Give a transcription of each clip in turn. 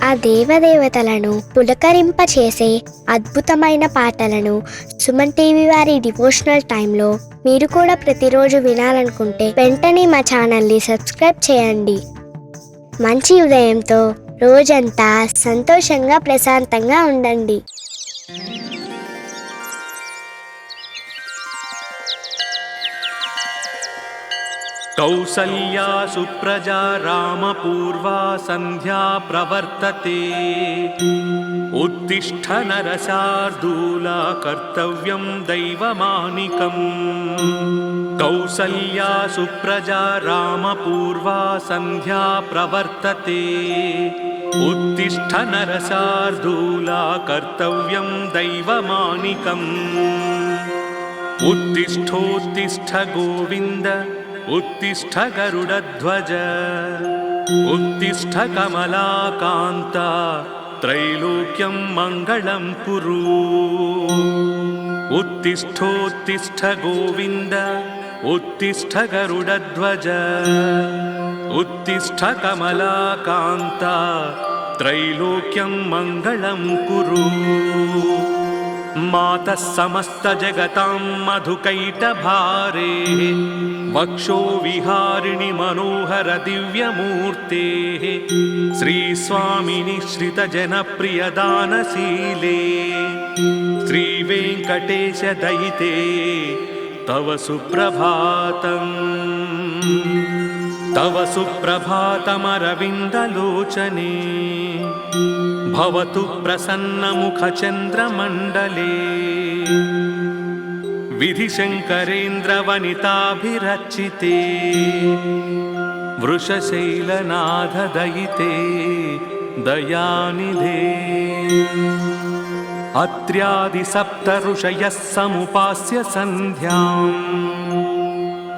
ఆ దేవదేవతలను పులకరింపచేసే అద్భుతమైన పాటలను సుమన్ టీవీ వారి డివోషనల్ టైంలో మీరు కూడా ప్రతిరోజు వినాలనుకుంటే వెంటనే మా ఛానల్ని సబ్స్క్రైబ్ చేయండి. మంచి ఉదయంతో రోజంతా సంతోషంగా ప్రశాంతంగా ఉండండి. कौसल्या सुप्रजा रामपूर्वा सन्ध्या प्रवर्तते। उत्तिष्ठ नरशार्दूला कर्तव्यं दैवमानिकम्। कौसल्या सुप्रजा रामपूर्वा सन्ध्या प्रवर्तते। उत्तिष्ठ नरशार्दूला कर्तव्यं दैवमानिकम्। उत्तिष्ठोत्तिष्ठ गोविन्द उत्तिष्ठ गरुडध्वज। उत्तिष्ठ कमलाकान्ता त्रैलोक्यं मङ्गलं कुरु। उत्तिष्ठोत्तिष्ठ गोविन्द उत्तिष्ठ गरुडध्वज। उत्तिष्ठ कमलाकान्ता त्रैलोक्यं मङ्गलं कुरु। मातः समस्त जगतां मधुकैटभारे। वक्षो विहारिणि मनोहर दिव्यमूर्तेः। श्रीस्वामिनि श्रितजनप्रियदानशीले। श्रीवेङ्कटेश दयिते तव सुप्रभातम्। तव सुप्रभातमरविन्दलोचने। भवतु प्रसन्नमुखचन्द्रमण्डले। विधिशङ्करेन्द्रवनिताभिरचिते। वृषशैलनाथदयिते दयानिधे। अत्र्यादिसप्तऋषयः समुपास्य सन्ध्याम्।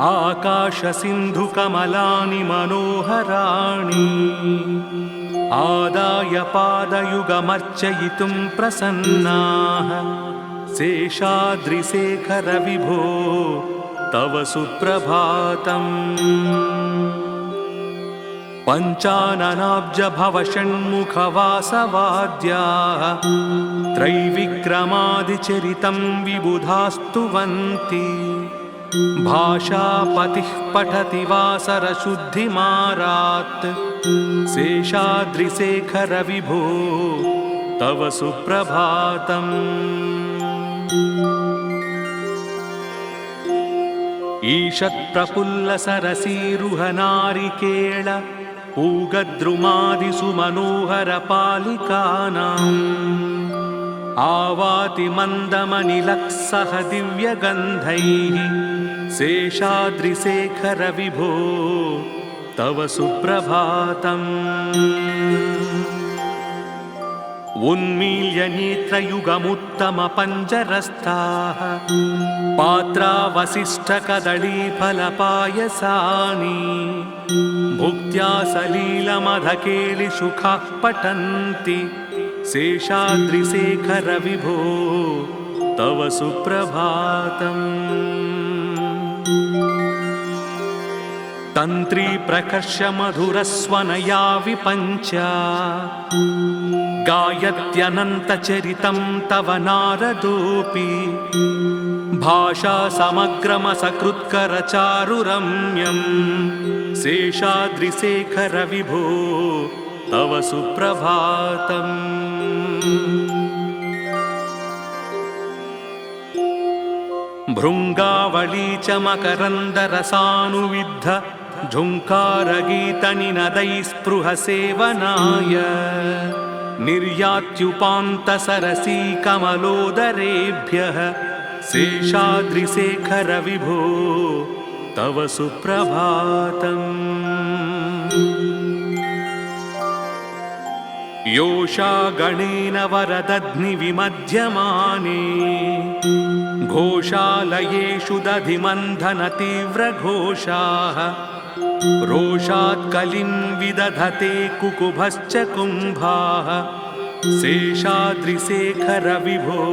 आकाशसिन्धुकमलानि मनोहराणि। आदाय पादयुगमर्चयितुं प्रसन्नाः। शेषाद्रिशेखर विभो तव सुप्रभातम्। पञ्चाननाब्ज भव षण्मुखवासवाद्याः। त्रैविक्रमादिचरितं विबुधास्तुवन्ति। भाषापतिः पठति वासरशुद्धिमारात्। शेषाद्रिशेखर विभो तव सुप्रभातम्। ईषत्प्रफुल्लसरसीरुहनारिकेळ पूगद्रुमादिसुमनोहरपालिकानाम्। आवाति मन्दमनिलक्सह दिव्यगन्धैः। शेषाद्रिशेखर विभो तव सुप्रभातम्। उन्मील्य नेत्रयुगमुत्तमपञ्जरस्थाः। पात्रावसिष्ठकदळीफलपायसानि। भुक्त्या सलीलमधकेलिशुखाः पठन्ति। शेषाद्रिशेखर विभो तव सुप्रभातम्। तन्त्री प्रकर्ष मधुरस्वनया विपञ्च। गायत्यनन्तचरितं तव नारदोऽपि। भाषा समग्रमसकृत्करचारुरम्यम्। शेषाद्रिशेखर विभो तव सुप्रभातम्। भृङ्गावली च मकरन्दरसानुविद्ध। झुङ्कारगीतनिनदैः स्पृहसेवनाय। निर्यात्युपान्तसरसी कमलोदरेभ्यः। शेषाद्रिशेखर विभो तव सुप्रभातम्। योषा गणेन वरदध्निविमध्यमाने। घोषालयेषु दधिमन्थनतीव्रघोषाः। रोषात् कलिं विदधते कुकुभश्च कुम्भाः। शेषाद्रिशेखर विभो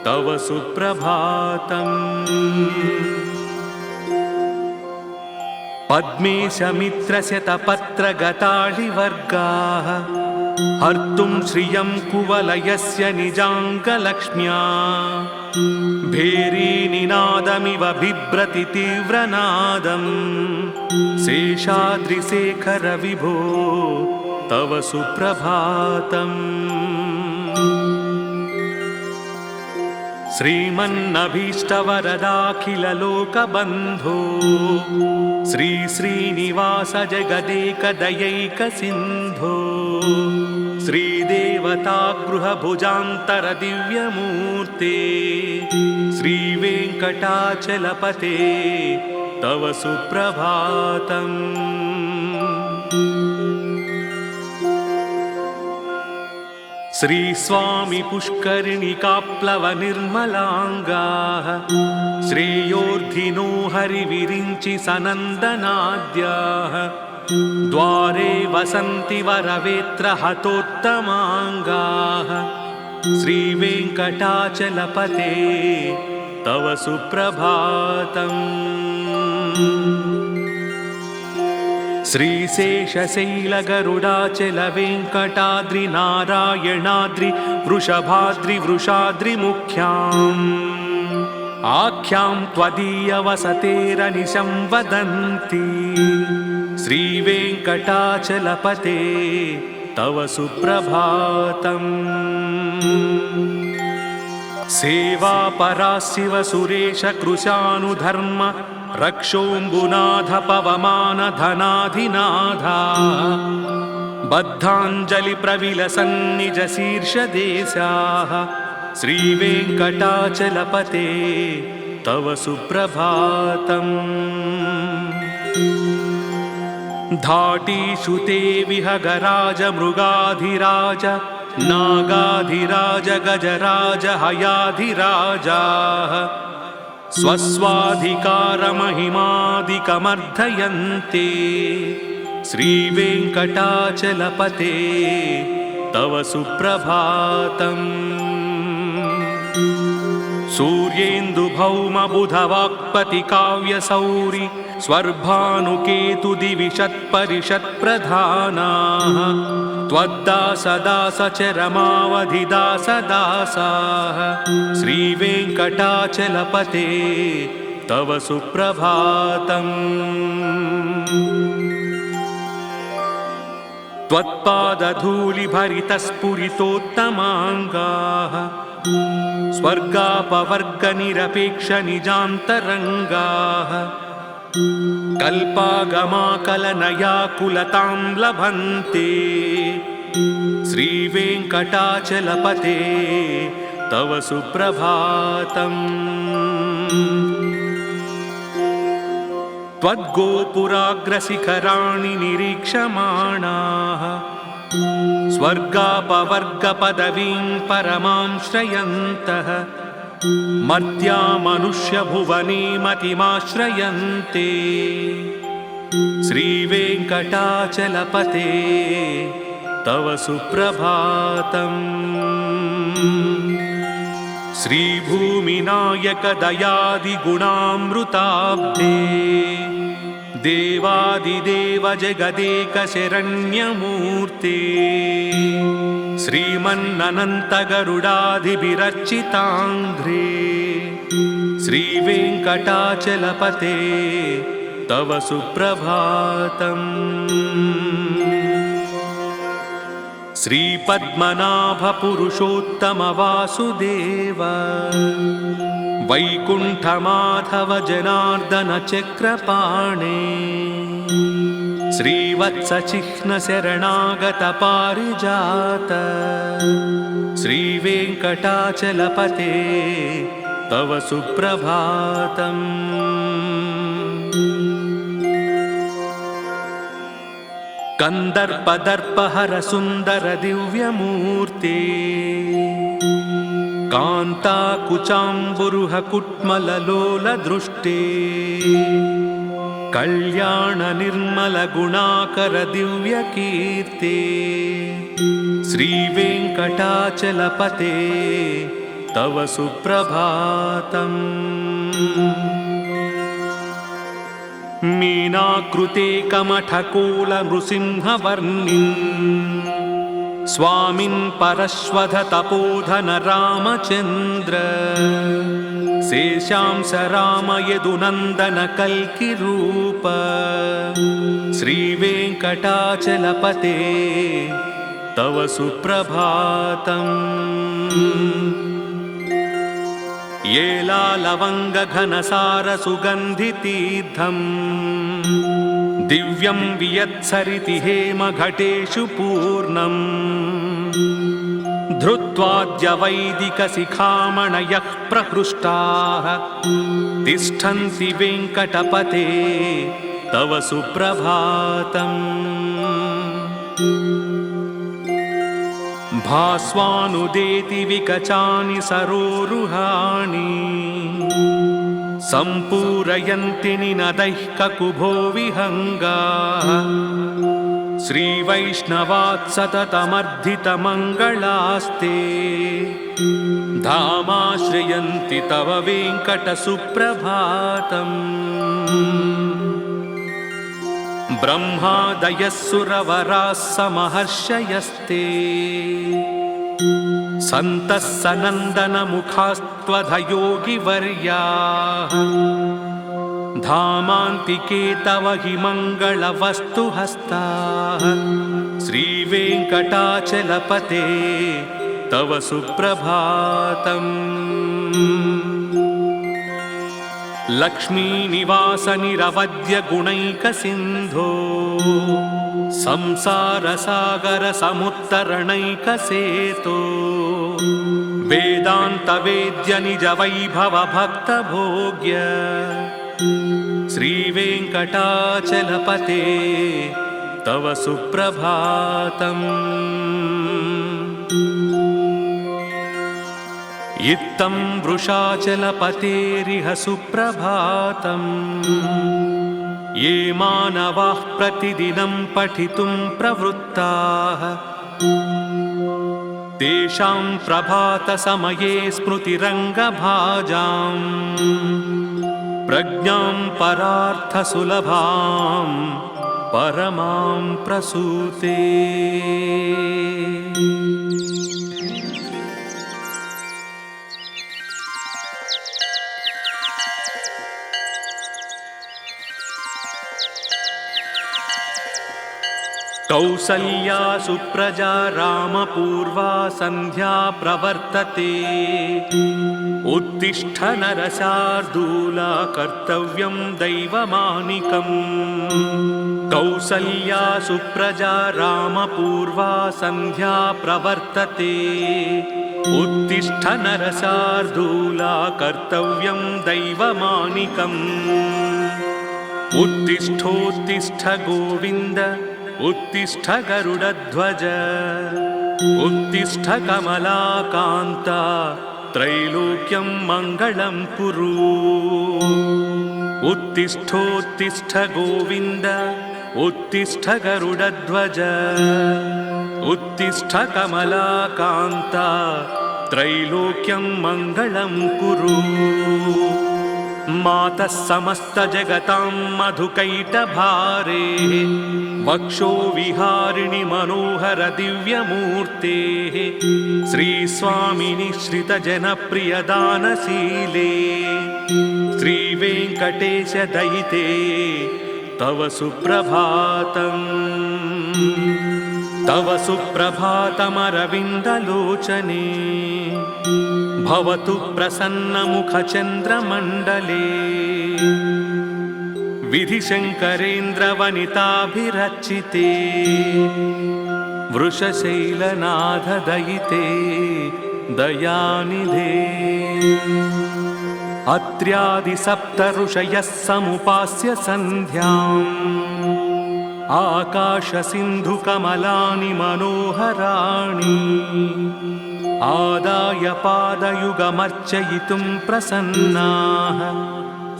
तव सुप्रभातम्। पद्मेशमित्रशतपत्रगताळिवर्गाः। हर्तुं श्रियं कुवलयस्य निजाङ्गलक्ष्म्या भेरीनिनादमिव बिभ्रति तीव्रनादम् शेषाद्रिशेखर विभो तव सुप्रभातम् श्रीमन्नभीष्टवरदाखिललोकबन्धो श्री श्रीनिवास जगदेकदयैकसिन्धो श्रीदेवतागृहभुजान्तरदिव्यमूर्ते श्रीवेङ्कटाचलपते तव सुप्रभातम् श्रीस्वामी पुष्करिणिकाप्लवनिर्मलाङ्गाः श्रेयोर्धिनो हरिविरिञ्चि सनन्दनाद्याः द्वारे वसन्ति वरवेत्रहतोत्तमाङ्गाः श्रीवेङ्कटाचलपते तव सुप्रभातम् श्रीशेषशैलगरुडाचलवेङ्कटाद्रिनारायणाद्रि वृषभाद्रिवृषाद्रिमुख्याम् आख्यां त्वदीयवसतेरनिशं वदन्ति श्रीवेङ्कटाचलपते तव सुप्रभातम् सेवापरा शिव सुरेश कृशानुधर्म रक्षोऽम्बुनाथ पवमान धनाधिनाथा बद्धाञ्जलि प्रविलसन्निज शीर्षदेशाः श्रीवेङ्कटाचलपते तव सुप्रभातम् धाटीषु ते विहगराज मृगाधिराज नागाधिराज गजराज हयाधिराजाः स्वस्वाधिकारमहिमादिकमर्धयन्ते श्रीवेङ्कटाचलपते तव सुप्रभातम् सूर्येन्दुभौमबुधवाक्पतिकाव्यसौरि स्वर्भानुकेतुदिविषत्परिषत्प्रधानाः त्वद्दासदासचरमावधिदासदासाः श्रीवेङ्कटाचलपते तव सुप्रभातम् त्वत्पादधूलिभरितस्फुरितोत्तमाङ्गाः स्वर्गापवर्गनिरपेक्षनिजान्तरङ्गाः कल्पागमाकलनयाकुलतां लभन्ते श्रीवेङ्कटाचलपते तव सुप्रभातम् त्वद्गोपुराग्रशिखराणि निरीक्षमाणाः स्वर्गापवर्गपदवीं परमां श्रयन्तः मर्त्या मनुष्यभुवने मतिमाश्रयन्ते श्रीवेङ्कटाचलपते तव सुप्रभातम् श्रीभूमिनायक दयादिगुणामृताब्धे देवादिदेव जगदेकशरण्यमूर्ते श्रीमन्ननन्तगरुडाधिभिरर्चिताङ्घ्रे श्रीवेङ्कटाचलपते तव सुप्रभातम् श्रीपद्मनाभपुरुषोत्तमवासुदेव वैकुण्ठमाधव जनार्दन चक्रपाणे श्रीवत्सचिह्नशरणागत पारिजात श्रीवेङ्कटाचलपते तव सुप्रभातम् कन्दर्पदर्पहर सुन्दर दिव्यमूर्ते कान्ताकुचाम्बुरुह कुट्मललोलदृष्टे कल्याण निर्मल गुणाकर दिव्यकीर्ते श्रीवेङ्कटाचलपते तव सुप्रभातम् मीनाकृते कमठकोल नृसिंहवर्णिम् स्वामिन् परश्वध तपोधन रामचन्द्र शेषांश राम यदुनन्दन कल्किरूप श्रीवेङ्कटाचलपते तव सुप्रभातम्। येलालवङ्गघनसारसुगन्धितीर्थम् दिव्यं वियत्सरिति हेमघटेषु पूर्णम् धृत्वाद्यवैदिकशिखामणयः प्रहृष्टाः तिष्ठन्ति वेङ्कटपते तव सुप्रभातम्। भास्वानुदेति विकचानि सरोरुहाणि सम्पूरयन्ति निनदैः ककुभो विहङ्गाः श्रीवैष्णवात् सततमर्धितमङ्गलास्ते धामाश्रयन्ति तव वेङ्कटसुप्रभातम्। ब्रह्मादयः सुरवराः समहर्षयस्ते सन्तः सनन्दनमुखास्त्वधयोगिवर्याः धामान्तिके तव हि मङ्गलवस्तुहस्ताः श्रीवेङ्कटाचलपते तव सुप्रभातम्। लक्ष्मीनिवासनिरवद्यगुणैकसिन्धो संसारसागरसमुत्तरणैकसेतो वेदान्तवेद्यनिजवैभवभक्तभोग्य श्रीवेङ्कटाचलपते तव सुप्रभातम्। इत्थं वृषाचलपतेरिह सुप्रभातम्। ये मानवाः प्रतिदिनं पठितुं प्रवृत्ताः तेषां प्रभातसमये स्मृतिरङ्गभाजाम् प्रज्ञां परार्थसुलभां परमां प्रसूते। कौसल्या सुप्रजा रामपूर्वा सन्ध्या प्रवर्तते उत्तिष्ठ नरशार्दूला कर्तव्यं दैवमानिकम्। कौसल्या सुप्रजा रामपूर्वा सन्ध्या प्रवर्तते उत्तिष्ठ नरशार्दूला कर्तव्यं दैवमानिकम्। उत्तिष्ठोत्तिष्ठ गोविन्द उत्तिष्ठ गरुडध्वज उत्तिष्ठ कमलाकान्ता त्रैलोक्यं मङ्गलं कुरु। उत्तिष्ठोत्तिष्ठ गोविन्द उत्तिष्ठ गरुडध्वज उत्तिष्ठ कमलाकान्ता त्रैलोक्यं मङ्गलं कुरु। मातः समस्तजगतां मधुकैटभारे वक्षो विहारिणि मनोहर दिव्यमूर्तेः श्रीस्वामिनि श्रितजनप्रियदानशीले श्रीवेङ्कटेश दयिते तव सुप्रभातम्। तव सुप्रभातमरविन्दलोचने भवतु प्रसन्नमुखचन्द्रमण्डले विधिशङ्करेन्द्रवनिताभिरचिते वृषशैलनाथदयिते दयानिधे। अत्र्यादिसप्तऋषयः समुपास्य सन्ध्याम् आकाशसिन्धुकमलानि मनोहराणि आदाय पादयुगमर्चयितुं प्रसन्नाः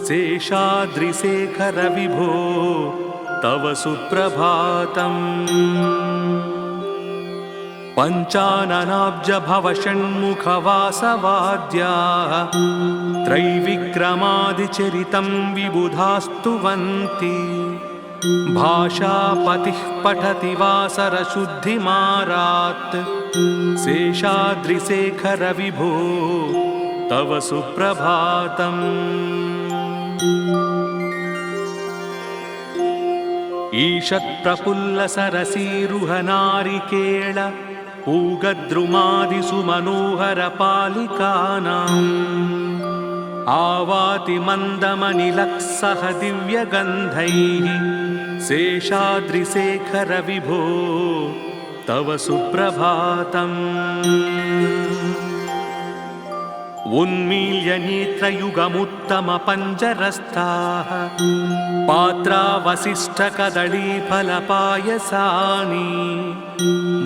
शेषाद्रिशेखर विभो तव सुप्रभातम्। पञ्चाननाब्जभवषण्मुखवासवाद्याः त्रैविक्रमादिचरितं विबुधास्तुवन्ति भाषापतिः पठति वासरशुद्धिमारात् शेषाद्रिशेखर विभो तव सुप्रभातम्। ईषत्प्रफुल्लसरसीरुहनारिकेळ पूगद्रुमादिषु मनोहरपालिकानाम् आवाति मन्दमनिलक्सह दिव्यगन्धैः शेषाद्रिशेखर विभो तव सुप्रभातम्। उन्मील्य नेत्रयुगमुत्तमपञ्जरस्थाः पात्रावसिष्ठकदळीफलपायसानि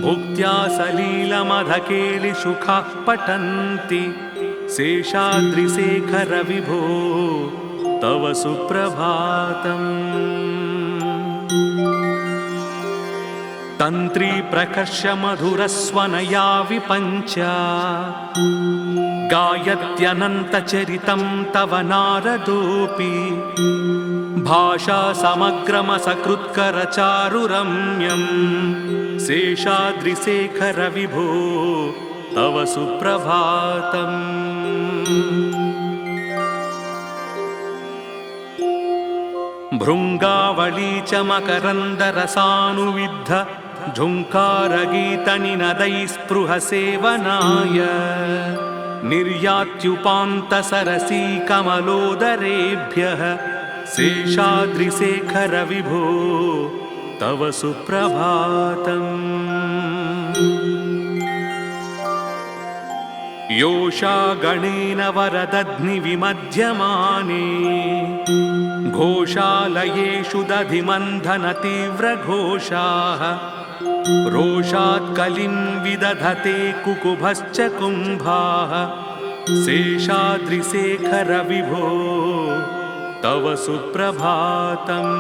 भुक्त्या सलीलमधकेलिसुखाः पठन्ति शेषाद्रिशेखर विभो तव सुप्रभातम्। तन्त्री प्रकर्ष मधुरस्वनया विपञ्च गायत्यनन्तचरितं तव नारदोऽपि भाषा समग्रमसकृत्करचारुरम्यं शेषाद्रिशेखर विभो तव सुप्रभातम्। भृङ्गावळी च मकरन्दरसानुविद्ध झुङ्कारगीतनिनदैः स्पृहसेवनाय निर्यात्युपान्तसरसी कमलोदरेभ्यः शेषाद्रिशेखर विभो तव सुप्रभातम्। योषा गणेन वरदध्निविमध्यमाने घोषालयेषु दधिमन्थनतीव्रघोषाः रोषात् कलिं विदधते कुकुभश्च कुम्भाः शेषाद्रिशेखर विभो तव सुप्रभातम्।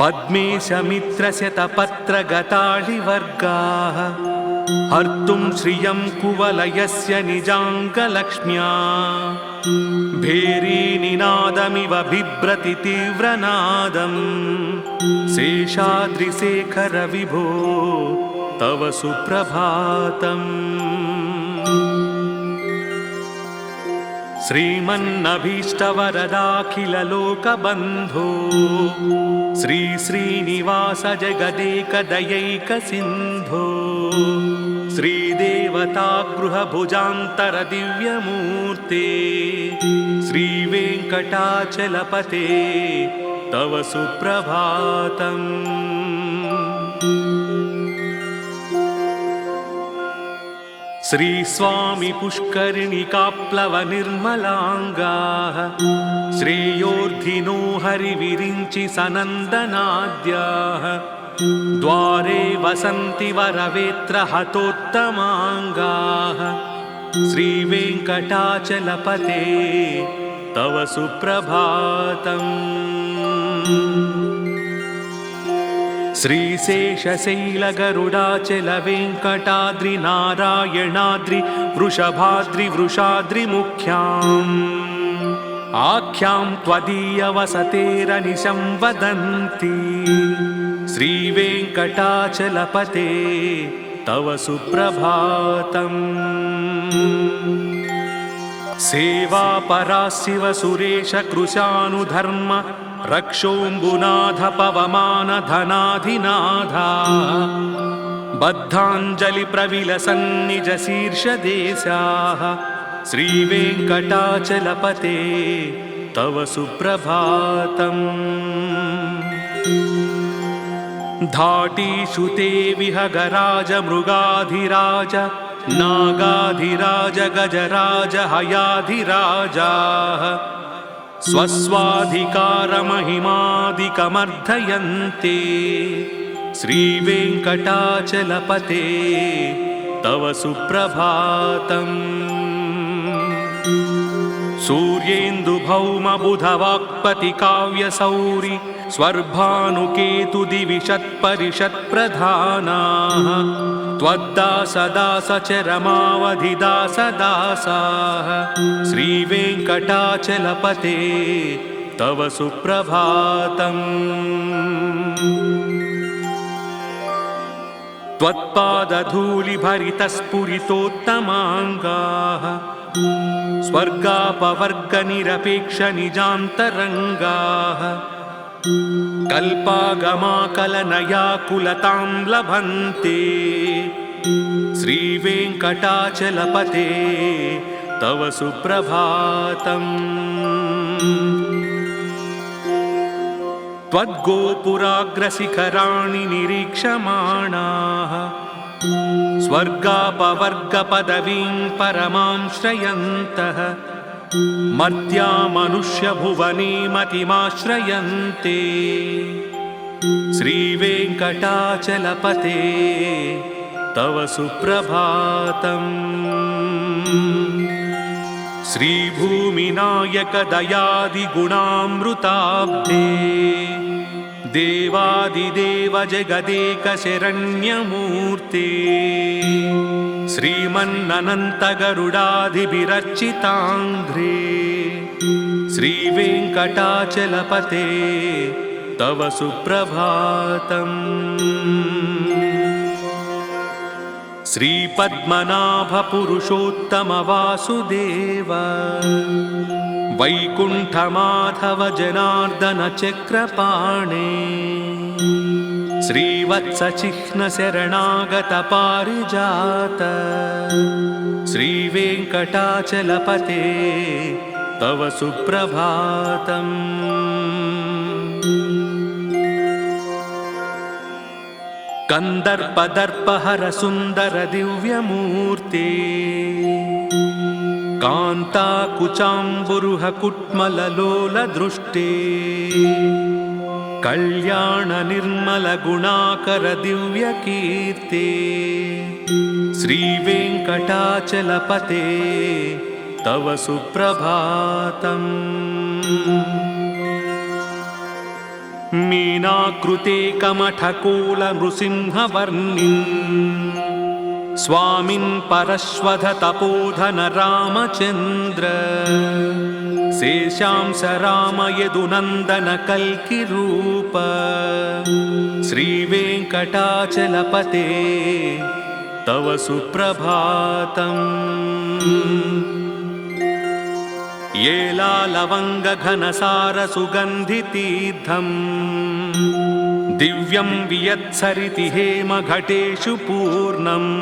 पद्मेशमित्रशतपत्रगताळिवर्गाः हर्तुं श्रियं कुवलयस्य निजाङ्गलक्ष्म्या भेरीनिनादमिव बिभ्रति तीव्रनादं शेषाद्रिशेखर विभो तव सुप्रभातम्। श्रीमन्नभीष्टवरदाखिललोकबन्धो श्री श्रीनिवास जगदेकदयैकसिन्धो श्रीदेवतागृहभुजान्तर दिव्यमूर्ते श्रीवेङ्कटाचलपते तव सुप्रभातम्। श्रीस्वामी पुष्करिणिकाप्लवनिर्मलाङ्गाः श्रेयोर्धिनो हरिविरिञ्चि सनन्दनाद्याः द्वारे वसन्ति वरवेत्रहतोत्तमाङ्गाः श्रीवेङ्कटाचलपते तव सुप्रभातम्। श्रीशेषशैलगरुडाचलवेङ्कटाद्रिनारायणाद्रि वृषभाद्रिवृषाद्रिमुख्याम् आख्यां त्वदीयवसतेरनिशं वदन्ति श्रीवेङ्कटाचलपते तव सुप्रभातम्। सेवापरा शिव सुरेश कृशानुधर्म रक्षोऽम्बुनाथ पवमान धनाधिनाथा बद्धाञ्जलि प्रविलसन्निज शीर्षदेशाः श्रीवेङ्कटाचलपते तव सुप्रभातम्। धाटीषु ते विहगराज मृगाधिराज नागाधिराज गजराज हयाधिराजाः स्वस्वाधिकारमहिमादिकमर्धयन्ते श्रीवेङ्कटाचलपते तव सुप्रभातम्। सूर्येन्दुभौमबुधवाक्पतिकाव्यसौरि स्वर्भानुकेतुदिविषत्परिषत्प्रधानाः त्वद्दासदासचरमावधिदासदासाः श्रीवेङ्कटाचलपते तव सुप्रभातम्। त्वत्पादधूलिभरितस्फुरितोत्तमाङ्गाः स्वर्गापवर्गनिरपेक्षनिजान्तरङ्गाः कल्पागमाकलनयाकुलतां लभन्ते। श्रीवेङ्कटाचलपते तव सुप्रभातम्। त्वद्गोपुराग्रशिखराणि निरीक्षमाणाः स्वर्गापवर्गपदवीं परमां श्रयन्तः मर्त्या मनुष्यभुवने मतिमाश्रयन्ते। श्रीवेङ्कटाचलपते तव सुप्रभातम्। श्रीभूमिनायकदयादिगुणामृताब्धे देवादिदेव जगदेकशरण्यमूर्ते। श्रीमन्ननन्तगरुडाधिभिरर्चिताङ्घ्रे श्रीवेङ्कटाचलपते तव सुप्रभातम्। श्रीपद्मनाभपुरुषोत्तमवासुदेव वैकुण्ठमाधव जनार्दन चक्रपाणे श्रीवत्सचिह्नशरणागतपारिजात श्रीवेङ्कटाचलपते तव सुप्रभातम्। कन्दर्पदर्पहर सुन्दर दिव्यमूर्ते कान्ताकुचाम्बुरुह कुट्मललोलदृष्टे कल्याण निर्मल गुणाकर दिव्यकीर्ते श्रीवेङ्कटाचलपते तव सुप्रभातम्। मीनाकृते कमठकोलनृसिंहवर्णिन् स्वामिन् परश्वध तपोधन रामचन्द्र शेषांस राम यदुनन्दन कल्किरूप श्रीवेङ्कटाचलपते तव सुप्रभातम्। येलालवङ्गघनसारसुगन्धितीर्थम् दिव्यं वियत्सरिति हेमघटेषु पूर्णम्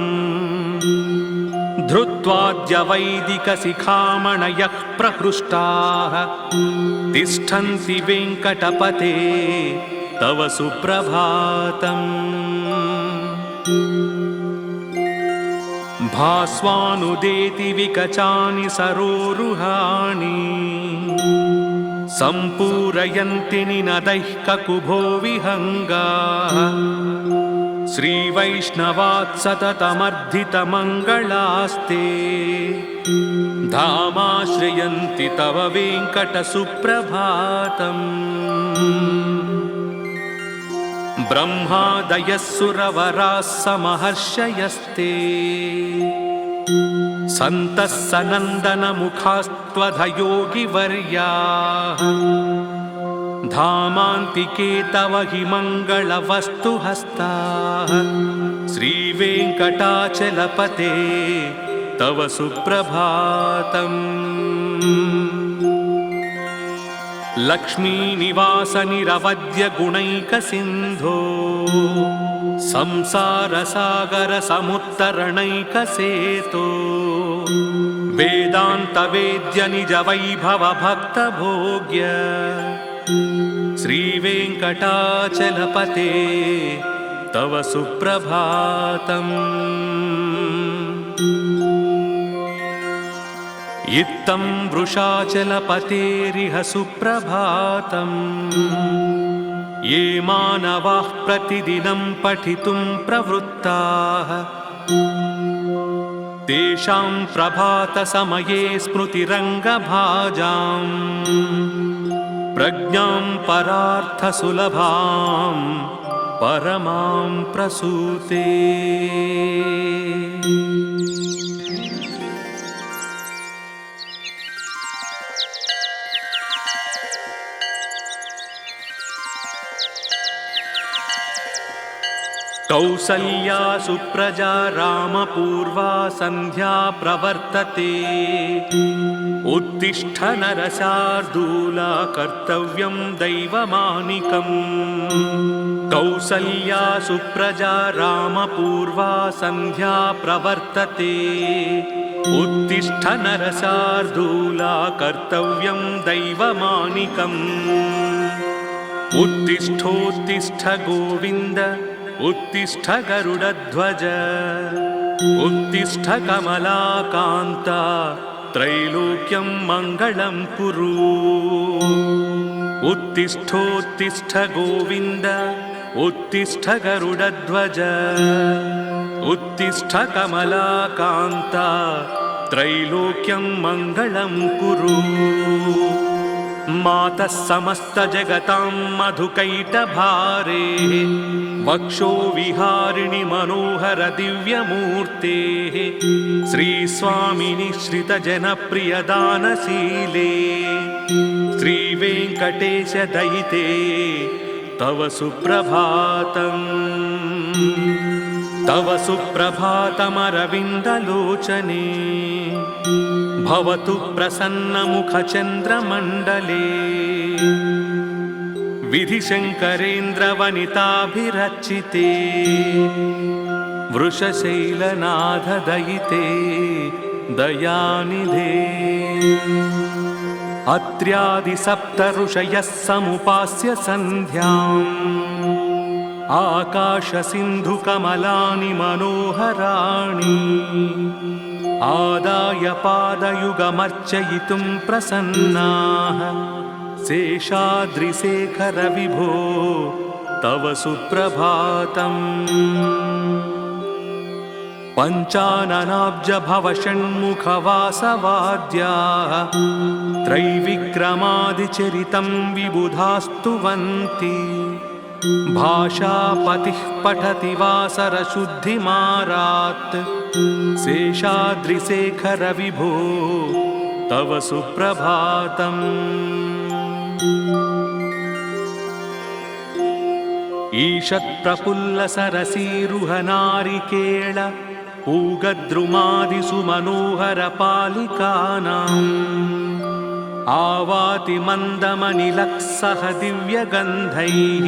धृत्वाद्यवैदिकशिखामणयः प्रहृष्टाः तिष्ठन्ति वेङ्कटपते तव सुप्रभातम्। भास्वानुदेति विकचानि सरोरुहाणि सम्पूरयन्ति निनदैः ककुभो विहङ्गाः श्रीवैष्णवात् सततमर्धितमङ्गलास्ते धामाश्रयन्ति तव वेङ्कटसुप्रभातम्। ब्रह्मादयः सुरवराः समहर्षयस्ते सन्तः सनन्दनमुखास्त्वधयोगिवर्याः धामान्तिके तव हि मङ्गलवस्तुहस्ताः श्रीवेङ्कटाचलपते तव सुप्रभातम्। लक्ष्मीनिवास निरवद्य गुणैकसिन्धो संसारसागर समुत्तरणैकसेतो वेदान्तवेद्य निज वैभव भक्तभोग्य श्रीवेङ्कटाचलपते तव सुप्रभातम्। इत्थं वृषाचलपतेरिह सुप्रभातम्। ये मानवाः प्रतिदिनं पठितुं प्रवृत्ताः तेषां प्रभातसमये स्मृतिरङ्गभाजां प्रज्ञां परार्थसुलभां परमां प्रसूते। कौसल्या सुप्रजा रामपूर्वा सन्ध्या प्रवर्तते उत्तिष्ठ नरशार्दूला कर्तव्यं दैवमानिकम् कौसल्या सुप्रजा रामपूर्वा सन्ध्या प्रवर्तते उत्तिष्ठ नरशार्दूला कर्तव्यं दैवमानिकम् उत्तिष्ठोत्तिष्ठ गोविन्द उत्तिष्ठ गरुडध्वज उत्तिष्ठ कमलाकान्ता त्रैलोक्यं मङ्गलं कुरु उत्तिष्ठोत्तिष्ठ गोविन्द उत्तिष्ठ गरुडध्वज उत्तिष्ठ कमलाकान्ता त्रैलोक्यं मङ्गलं कुरु मातः समस्त जगतां मधुकैटभारे वक्षो विहारिणि मनोहर दिव्यमूर्तेः श्रीस्वामिनि श्रितजनप्रियदानशीले श्रीवेङ्कटेश दयिते तव सुप्रभातम् तव सुप्रभातमरविन्दलोचने भवतु प्रसन्नमुखचन्द्रमण्डले विधिशङ्करेन्द्रवनिताभिरचिते वृषशैलनाथदयिते दयानिधे अत्र्यादिसप्तऋषयः समुपास्य सन्ध्याम् आकाशसिन्धुकमलानि मनोहराणि आदाय पादयुगमर्चयितुं प्रसन्नाः शेषाद्रिशेखर विभो तव सुप्रभातम् पञ्चाननाब्जभवषण्मुखवासवाद्याः त्रैविक्रमादिचरितं विबुधास्तुवन्ति भाषापतिः पठति वासरशुद्धिमारात् शेषाद्रिशेखर विभो तव सुप्रभातम् ईषत्प्रफुल्लसरसीरुहनारिकेळ पूगद्रुमादिसुमनोहरपालिकानाम् आवाति मन्दमनिलक्सह दिव्यगन्धैः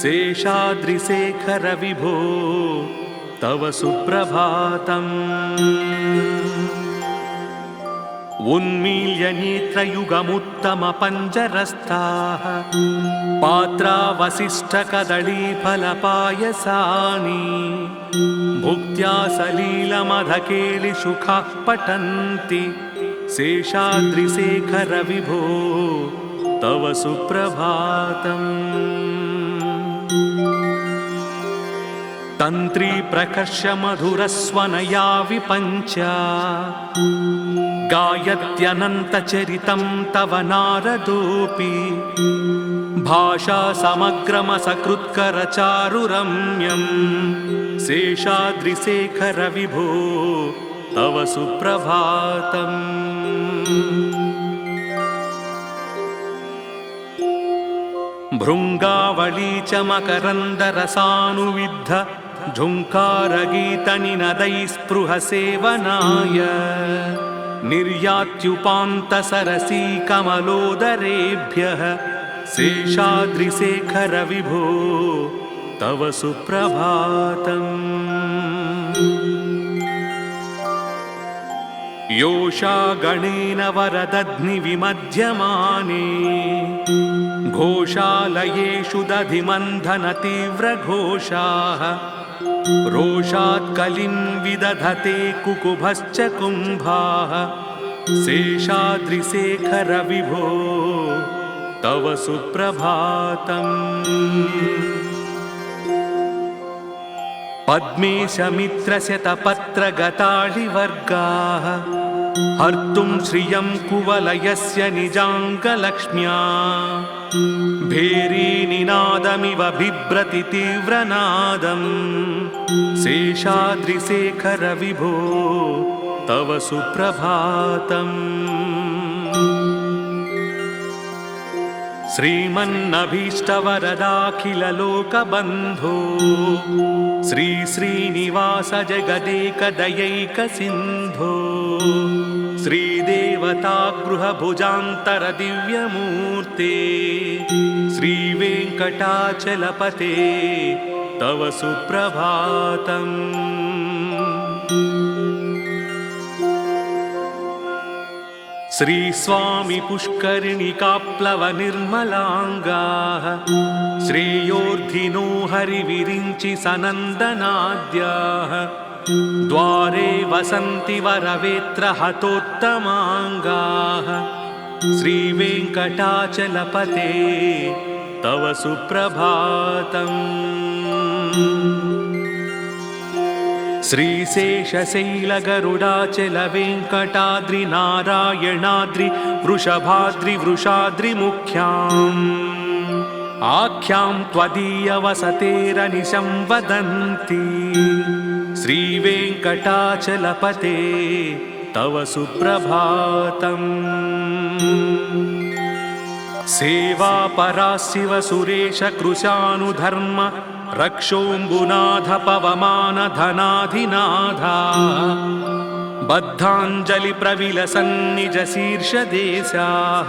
शेषाद्रिशेखर विभो तव सुप्रभातम् उन्मील्य नेत्रयुगमुत्तमपञ्जरस्थाः पात्रावसिष्ठकदळीफलपायसानि भुक्त्या सलीलमधकेलिसुखाः पठन्ति शेषाद्रिशेखर विभो तव सुप्रभातम् तन्त्री प्रकर्ष मधुरस्वनया विपञ्च गायत्यनन्तचरितं तव नारदोऽपि भाषा समग्रमसकृत्करचारुरम्यं शेषाद्रिशेखर विभो तव सुप्रभातम् भृङ्गावली च मकरन्दरसानुविद्ध झुङ्कारगीतनिनदैस्पृहसेवनाय निर्यात्युपान्तसरसीकमलोदरेभ्यः शेषाद्रिशेखर विभो तव सुप्रभातम् योषा गणेन वरदध्निविमध्यमाने घोषालयेषु दधिमन्थनतीव्रघोषाः रोषात् कलिं विदधते कुकुभश्च कुम्भाः शेषाद्रिशेखर विभो तव सुप्रभातम् पद्मेशमित्रशतपत्रगताळिवर्गाः हर्तुं श्रियं कुवलयस्य निजाङ्गलक्ष्म्या भेरीनिनादमिव बिभ्रति तीव्रनादम् शेषाद्रिशेखर विभो तव सुप्रभातम् श्रीमन्नभीष्टवरदाखिललोकबन्धो श्री श्रीनिवास जगदेकदयैकसिन्धो श्रीदेवतागृहभुजान्तरदिव्यमूर्ते श्रीवेङ्कटाचलपते तव सुप्रभातम्। श्रीस्वामी पुष्करिणिकाप्लवनिर्मलाङ्गाः श्रेयोर्धिनो हरिविरिञ्चि सनन्दनाद्याः द्वारे वसन्ति वरवेत्रहतोत्तमाङ्गाः श्रीवेङ्कटाचलपते तव सुप्रभातम्। श्रीशेषशैलगरुडाचलवेङ्कटाद्रिनारायणाद्रि वृषभाद्रिवृषाद्रिमुख्याम् आख्यां त्वदीयवसतेरनिशं वदन्ति श्रीवेङ्कटाचलपते तव सुप्रभातम्। सेवापराशिव सुरेश कृशानुधर्म रक्षोऽम्बुनाथ पवमान धनाधिनाथा बद्धाञ्जलिप्रविलसन्निज शीर्षदेशाः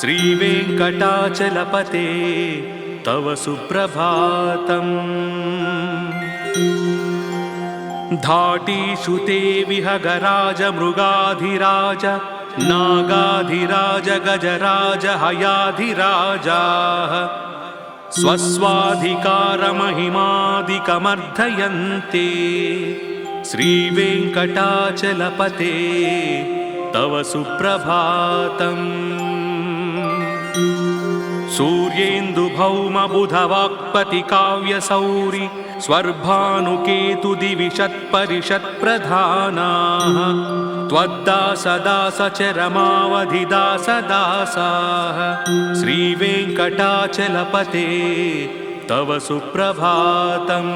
श्रीवेङ्कटाचलपते तव सुप्रभातम्। धाटीषु ते विहगराज मृगाधिराज नागाधिराज गजराज हयाधिराजाः स्वस्वाधिकारमहिमादिकमर्धयन्ते श्रीवेङ्कटाचलपते तव सुप्रभातम्। सूर्येन्दुभौमबुधवाक्पतिकाव्यसौरि स्वर्भानुकेतुदिविषत्परिषत्प्रधानाः त्वद्दासदासचरमावधिदासदासाः श्रीवेङ्कटाचलपते तव सुप्रभातम्।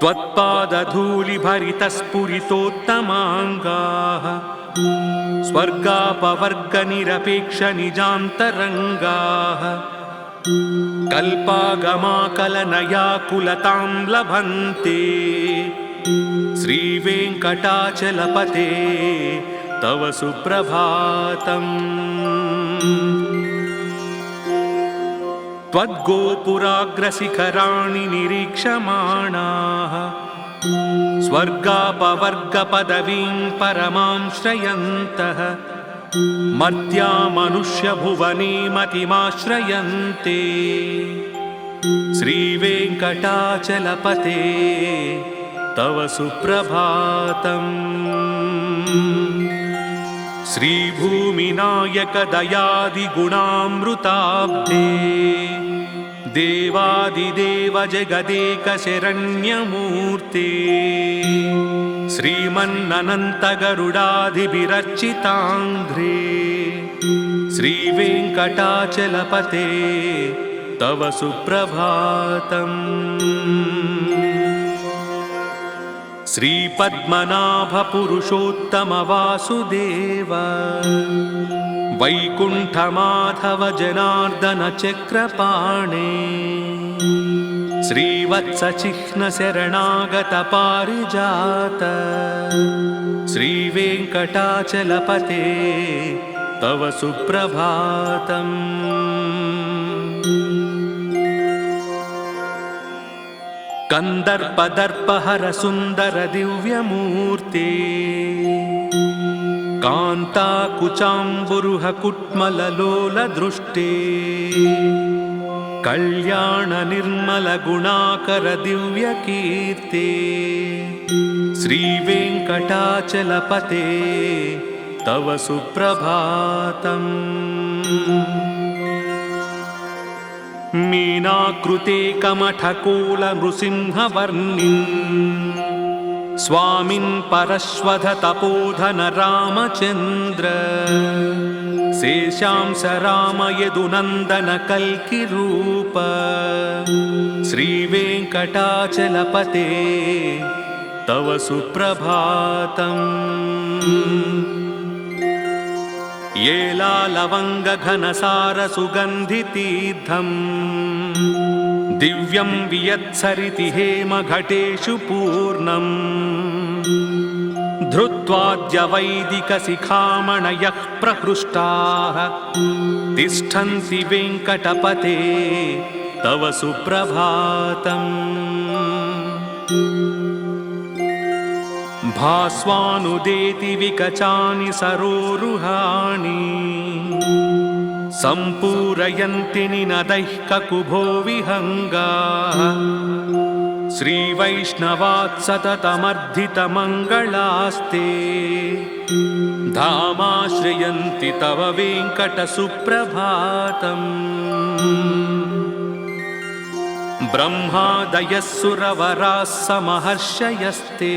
त्वत्पादधूलिभरितस्फुरितोत्तमाङ्गाः स्वर्गापवर्गनिरपेक्षनिजान्तरङ्गाः कल्पागमाकलनयाकुलतां लभन्ते श्रीवेङ्कटाचलपते तव सुप्रभातम्। त्वद्गोपुराग्रशिखराणि निरीक्षमाणाः स्वर्गापवर्गपदवीं परमां श्रयन्तः मर्त्या मनुष्यभुवने मतिमाश्रयन्ते श्रीवेङ्कटाचलपते तव सुप्रभातम्। श्रीभूमिनायक दयादिगुणामृताब्धे देवादिदेव जगदेकशरण्यमूर्ते श्रीमन्ननन्तगरुडाधिभिरर्चिताङ्घ्रे श्रीवेङ्कटाचलपते तव सुप्रभातम्। श्रीपद्मनाभपुरुषोत्तम वासुदेव वैकुण्ठमाधव जनार्दन चक्रपाणे श्रीवत्सचिह्न शरणागत पारिजात श्रीवेङ्कटाचलपते तव सुप्रभातम्। कन्दर्पदर्पहर सुन्दर दिव्यमूर्ते कान्ताकुचाम्बुरुह कुट्मललोलदृष्टे कल्याण निर्मल गुणाकर दिव्यकीर्ते श्रीवेङ्कटाचलपते तव सुप्रभातम्। मीनाकृते कमठकोल नृसिंहवर्णिन् स्वामिन् परश्वध तपोधन रामचन्द्र शेषांश राम यदुनन्दन कल्किरूप श्रीवेङ्कटाचलपते तव सुप्रभातम्। येलालवङ्गघनसारसुगन्धितीर्थम् दिव्यं वियत्सरिति हेमघटेषु पूर्णम् धृत्वाद्यवैदिकशिखामणयः प्रहृष्टाः तिष्ठन्ति वेङ्कटपते तव सुप्रभातम्। भास्वानुदेति विकचानि सरोरुहाणि सम्पूरयन्ति निनदैः ककुभो विहङ्गाः श्रीवैष्णवात् सततमर्धितमङ्गलास्ते धामाश्रयन्ति तव वेङ्कटसुप्रभातम्। ब्रह्मादयः सुरवराः समहर्षयस्ते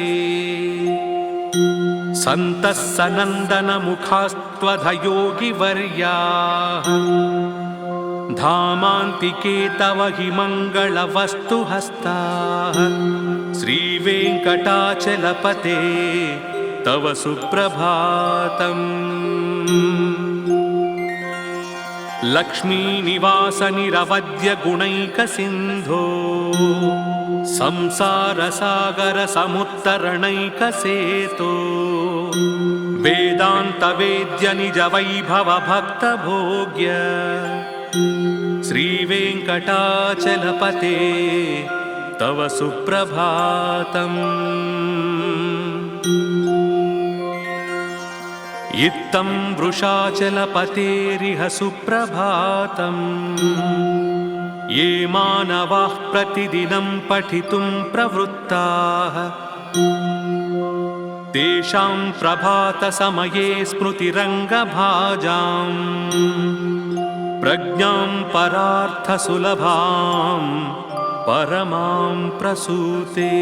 सन्तः सनन्दनमुखास्त्वधयोगिवर्याः धामान्तिके तव हि मङ्गलवस्तुहस्ताः श्रीवेङ्कटाचलपते तव सुप्रभातम्। लक्ष्मीनिवासनिरवद्यगुणैकसिन्धो संसारसागरसमुत्तरणैकसेतो वेदान्तवेद्यनिजवैभवभक्तभोग्य श्रीवेङ्कटाचलपते तव सुप्रभातम्। इत्थं वृषाचलपतेरिह सुप्रभातम्। ये मानवाः प्रतिदिनं पठितुं प्रवृत्ताः तेषां प्रभातसमये स्मृतिरङ्गभाजाम् प्रज्ञां परार्थसुलभां परमां प्रसूते।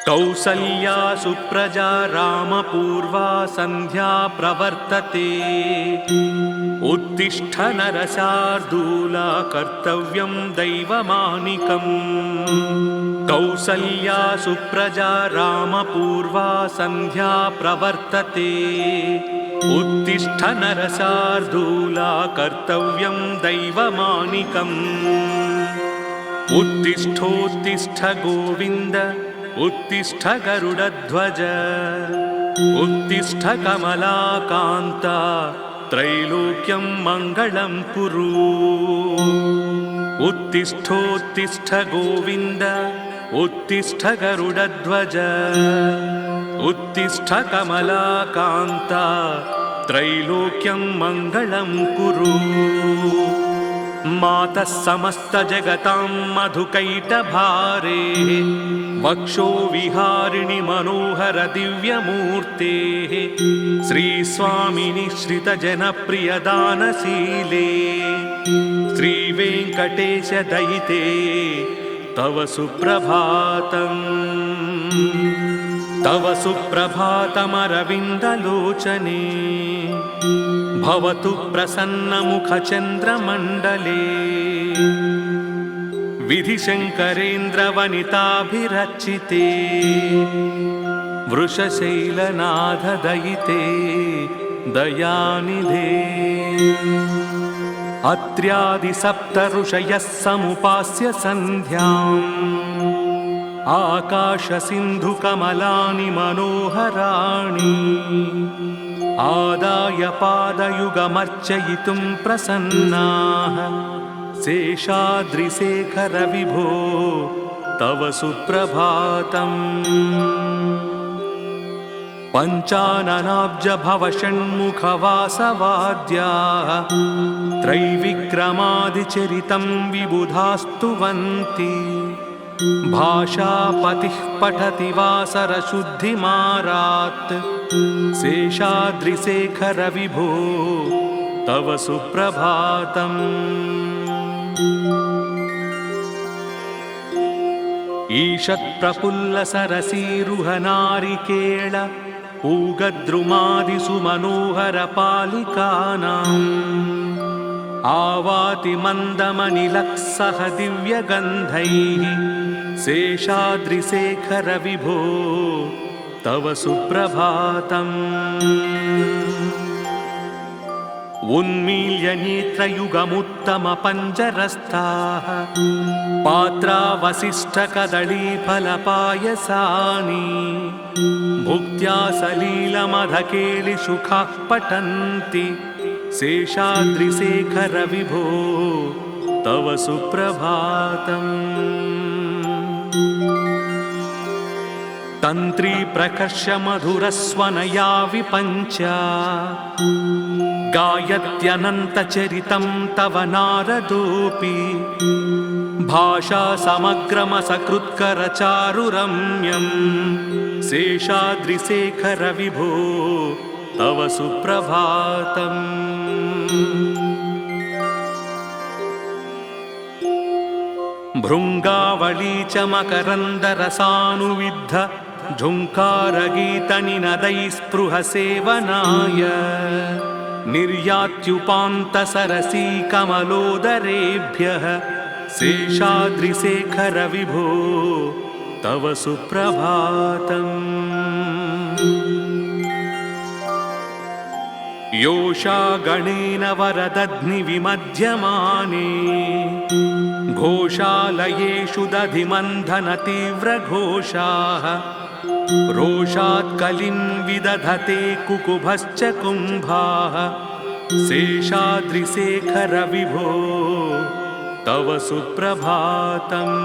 कौसल्या सुप्रजा रामपूर्वा सन्ध्या प्रवर्तते उत्तिष्ठ नरशार्दूला कर्तव्यं दैवमानिकम्। कौसल्या सुप्रजा रामपूर्वा सन्ध्या प्रवर्तते उत्तिष्ठ नरशार्दूला कर्तव्यं दैवमानिकम्। उत्तिष्ठोत्तिष्ठ गोविन्द उत्तिष्ठ गरुडध्वज उत्तिष्ठ कमलाकान्ता त्रैलोक्यं मङ्गलं कुरु। उत्तिष्ठोत्तिष्ठ गोविन्द उत्तिष्ठ गरुडध्वज उत्तिष्ठ कमलाकान्ता त्रैलोक्यं मङ्गलं कुरु। मातः समस्तजगतां मधुकैटभारे वक्षो विहारिणि मनोहर दिव्यमूर्तेः श्रीस्वामिनि श्रितजनप्रियदानशीले श्रीवेङ्कटेश दयिते तव सुप्रभातम्। तव सुप्रभातमरविन्दलोचने भवतु प्रसन्नमुखचन्द्रमण्डले विधिशङ्करेन्द्रवनिताभिरचिते वृषशैलनाथदयिते दयानिधे। अत्र्यादिसप्तऋषयः समुपास्य सन्ध्याम् आकाशसिन्धुकमलानि मनोहराणि आदाय पादयुगमर्चयितुं प्रसन्नाः शेषाद्रिशेखर विभो तव सुप्रभातम्। पञ्चाननाब्ज भवषण्मुखवासवाद्याः त्रैविक्रमादिचरितं विबुधास्तुवन्ति भाषापतिः पठति वासरशुद्धिमारात् शेषाद्रिशेखर विभो तव सुप्रभातम्। ईषत्प्रफुल्लसरसीरुहनारिकेळ पूगद्रुमादिसु मनोहरपालिकानां आवाति मन्दमनिलः सह दिव्यगन्धैः शेषाद्रिशेखर विभो तव सुप्रभातम् उन्मील्य नेत्रयुगमुत्तमपञ्जरस्थाः पात्रावसिष्ठकदळीफलपायसानि भुक्त्या सलीलमधकेलिशुखाः पठन्ति शेषाद्रिशेखर विभो तव सुप्रभातम् तन्त्री प्रकर्ष मधुरस्वनया विपञ्च गायत्यनन्तचरितं तव नारदोऽपि भाषा समग्रमसकृत्करचारुरम्यं शेषाद्रिशेखर विभो तव सुप्रभातम् भृङ्गावळी च मकरन्दरसानुविद्ध झुङ्कारगीतनिनदैस्पृहसेवनाय निर्यात्युपान्तसरसी कमलोदरेभ्यः शेषाद्रिशेखर विभो तव सुप्रभातम् योषा गणेन वरदध्निविमध्यमाने घोषालयेषु दधिमन्थनतीव्रघोषाः रोषात् कलिं विदधते कुकुभश्च कुम्भाः शेषाद्रिशेखर विभो तव सुप्रभातम्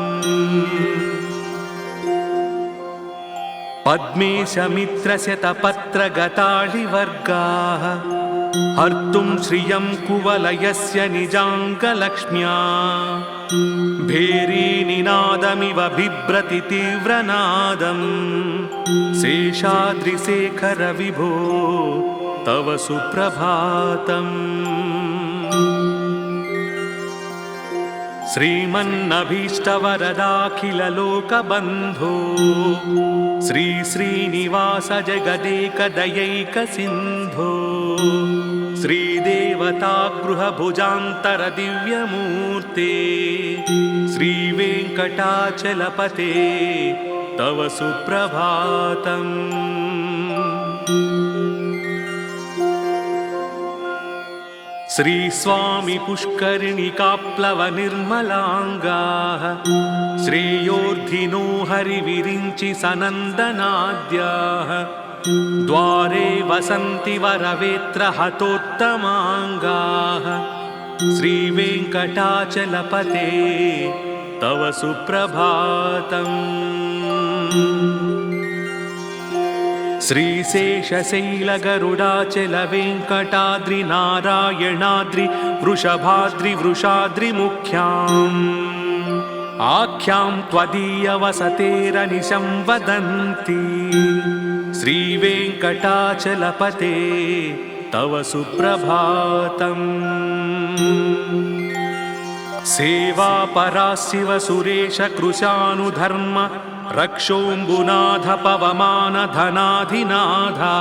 पद्मेशमित्रशतपत्रगताळिवर्गाः हर्तुं श्रियं कुवलयस्य निजाङ्गलक्ष्म्या भेरीनिनादमिव बिभ्रति तीव्रनादं शेषाद्रिशेखर विभो तव सुप्रभातम् श्रीमन्नभीष्टवरदाखिललोकबन्धो श्री श्रीनिवास जगदेकदयैकसिन्धो श्रीदेवतागृहभुजान्तर दिव्यमूर्ते श्रीवेङ्कटाचलपते तव सुप्रभातम् श्रीस्वामी पुष्करिणिकाप्लवनिर्मलाङ्गाः श्रेयोर्धिनो हरिविरिञ्चि सनन्दनाद्याः द्वारे वसन्ति वरवेत्रहतोत्तमाङ्गाः श्रीवेङ्कटाचलपते तव सुप्रभातम् श्रीशेषशैलगरुडाचलवेङ्कटाद्रिनारायणाद्रि वृषभाद्रि वृषाद्रिमुख्याम् आख्यां त्वदीयवसतेरनिशं वदन्ति श्रीवेङ्कटाचलपते तव सुप्रभातम् सेवापरा शिव सुरेश कृशानुधर्म रक्षोऽम्बुनाथ पवमान धनाधिनाथा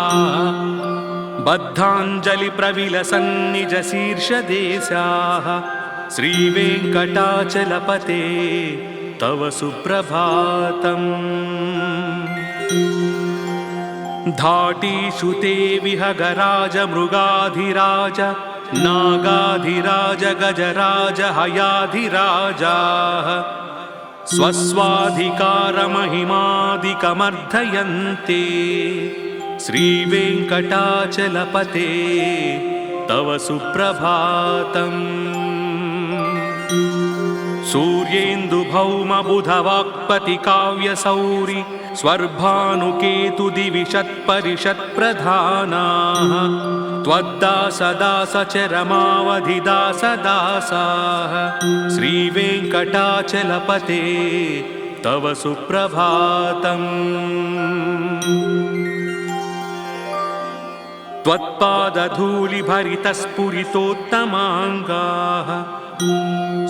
बद्धाञ्जलि प्रविलसन्निज शीर्षदेशाः श्रीवेङ्कटाचलपते तव सुप्रभातम् धाटीषु ते विहगराज मृगाधिराज नागाधिराज गजराज हयाधिराजाः स्वस्वाधिकारमहिमादिकमर्धयन्ते श्रीवेङ्कटाचलपते तव सुप्रभातम् सूर्येन्दुभौमबुधवाक्पतिकाव्यसौरि स्वर्भानुकेतुदिविषत्परिषत्प्रधानाः त्वद्दासदासचरमावधिदासदासाः श्रीवेङ्कटाचलपते तव सुप्रभातम् त्वत्पादधूलिभरितस्फुरितोत्तमाङ्गाः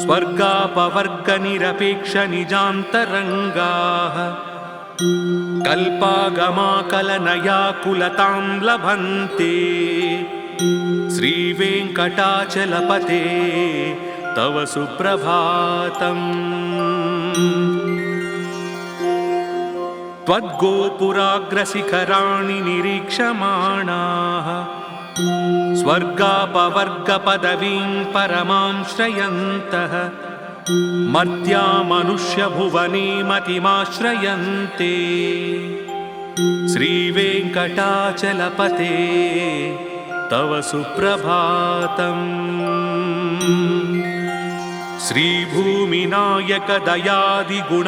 स्वर्गापवर्गनिरपेक्षनिजान्तरङ्गाः कल्पागमाकलनयाकुलतां लभन्ते श्रीवेङ्कटाचलपते तव सुप्रभातम्। त्वद्गोपुराग्रशिखराणि निरीक्षमाणाः स्वर्गापवर्गपदवीं परमां श्रयन्तः मर्त्या मनुष्यभुवने मतिमाश्रयन्ते। श्रीवेङ्कटाचलपते तव सुप्रभातम्। श्रीभूमिनायक दयादिगुणामृताब्धे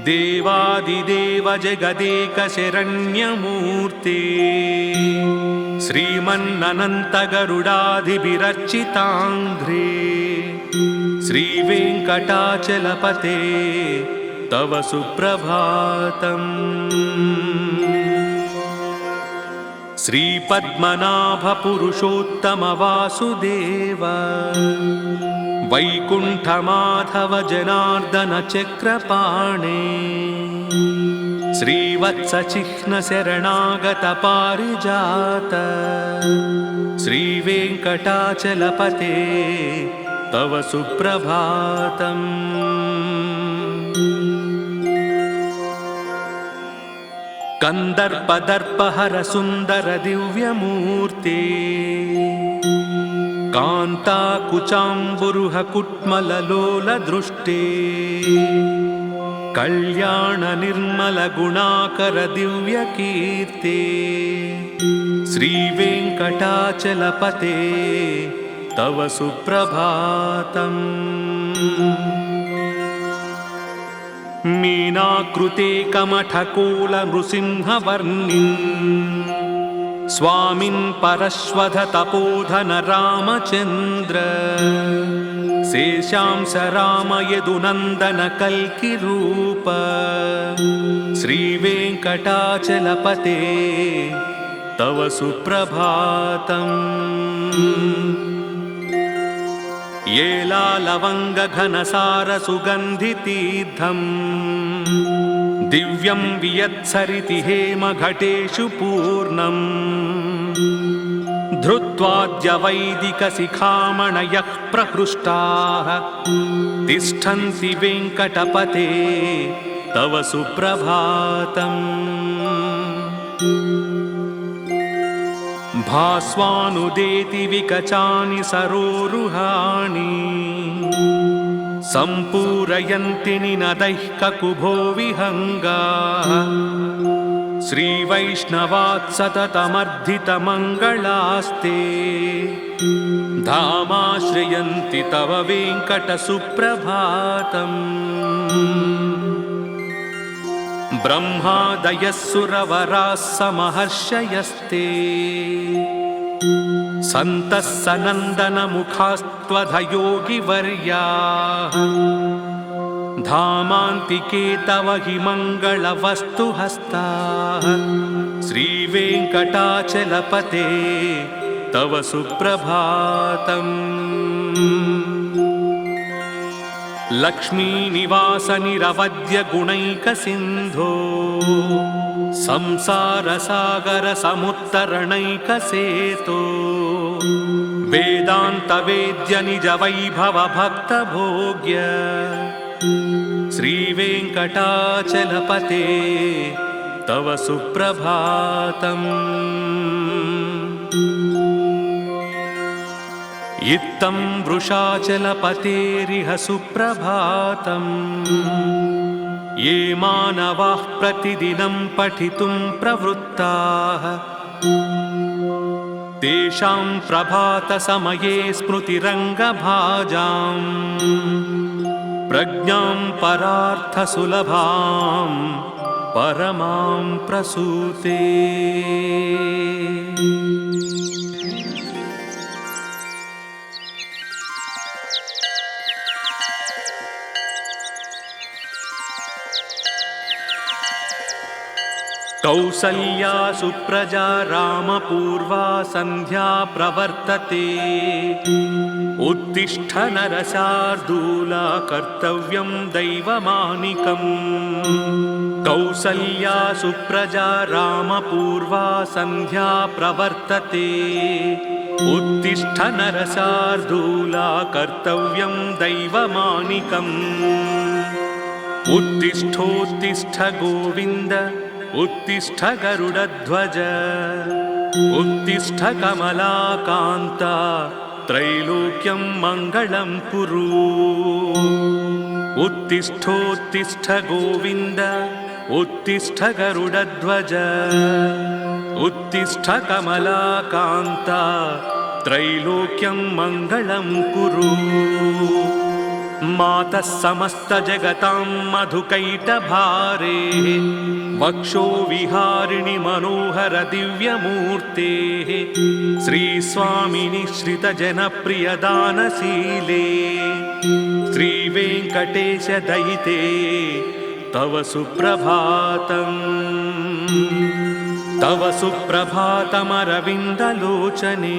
देवादिदेव जगदेक शरण्यमूर्ते। श्रीमन्ननन्त गरुडादिभिरर्चिताङ्घ्रे श्रीवेङ्कटाचलपते तव सुप्रभातम्। श्रीपद्मनाभ पुरुषोत्तम वासुदेव वैकुण्ठमाधव जनार्दन चक्रपाणे श्रीवत्सचिह्न शरणागत पारिजात श्रीवेङ्कटाचलपते तव सुप्रभातम्। कन्दर्पदर्पहर सुन्दर दिव्यमूर्ते कान्ताकुचाम्बुरुह कुट्मललोलदृष्टे कल्याण निर्मल गुणाकर दिव्यकीर्ते श्रीवेङ्कटाचलपते तव सुप्रभातम्। मीनाकृते कमठकोलनृसिंहवर्णिन् स्वामिन् परश्वध तपोधन रामचन्द्र शेषांस राम यदुनन्दन कल्किरूप श्रीवेङ्कटाचलपते तव सुप्रभातम्। येलालवङ्गघनसार सुगन्धितीर्थम् दिव्यं वियत्सरिति हेमघटेषु पूर्णम् धृत्वाद्यवैदिकशिखामणयः प्रहृष्टाः तिष्ठन्ति वेङ्कटपते तव सुप्रभातम्। भास्वानुदेति विकचानि सरोरुहाणि सम्पूरयन्ति निनदैः ककुभो विहङ्गाः श्रीवैष्णवात् सततमर्धितमङ्गलास्ते धामाश्रयन्ति तव वेङ्कटसुप्रभातम्। ब्रह्मादयः सुरवराः समहर्षयस्ते सन्तः सनन्दनमुखास्त्वधयोगिवर्याः धामान्तिके तव हि मङ्गलवस्तुहस्ताः श्रीवेङ्कटाचलपते तव सुप्रभातम्। लक्ष्मीनिवास निरवद्य गुणैकसिन्धो संसारसागर समुत्तरणैकसेतो वेदान्तवेद्य निज वैभव भक्तभोग्य श्रीवेङ्कटाचलपते तव सुप्रभातम्। इत्थं वृषाचलपतेरिह सुप्रभातम्। ये मानवाः प्रतिदिनं पठितुं प्रवृत्ताः तेषां प्रभातसमये स्मृतिरङ्गभाजां प्रज्ञां परार्थसुलभां परमां प्रसूते। कौसल्या सुप्रजा रामपूर्वा सन्ध्या प्रवर्तते उत्तिष्ठ नरशार्दूला कर्तव्यं दैवमानिकम् कौसल्या सुप्रजा रामपूर्वा सन्ध्या प्रवर्तते उत्तिष्ठ नरशार्दूला कर्तव्यं दैवमानिकम् उत्तिष्ठोत्तिष्ठ गोविन्द उत्तिष्ठ गरुडध्वज उत्तिष्ठ कमलाकान्ता त्रैलोक्यं मङ्गलं कुरु उत्तिष्ठोत्तिष्ठ गोविन्द उत्तिष्ठ गरुडध्वज उत्तिष्ठ कमलाकान्ता त्रैलोक्यं मङ्गलं कुरु मातः समस्तजगतां मधुकैटभारे वक्षो विहारिणि मनोहर दिव्यमूर्तेः श्रीस्वामिनि श्रितजनप्रियदानशीले श्रीवेङ्कटेश दयिते तव सुप्रभातम् तव सुप्रभातमरविन्दलोचने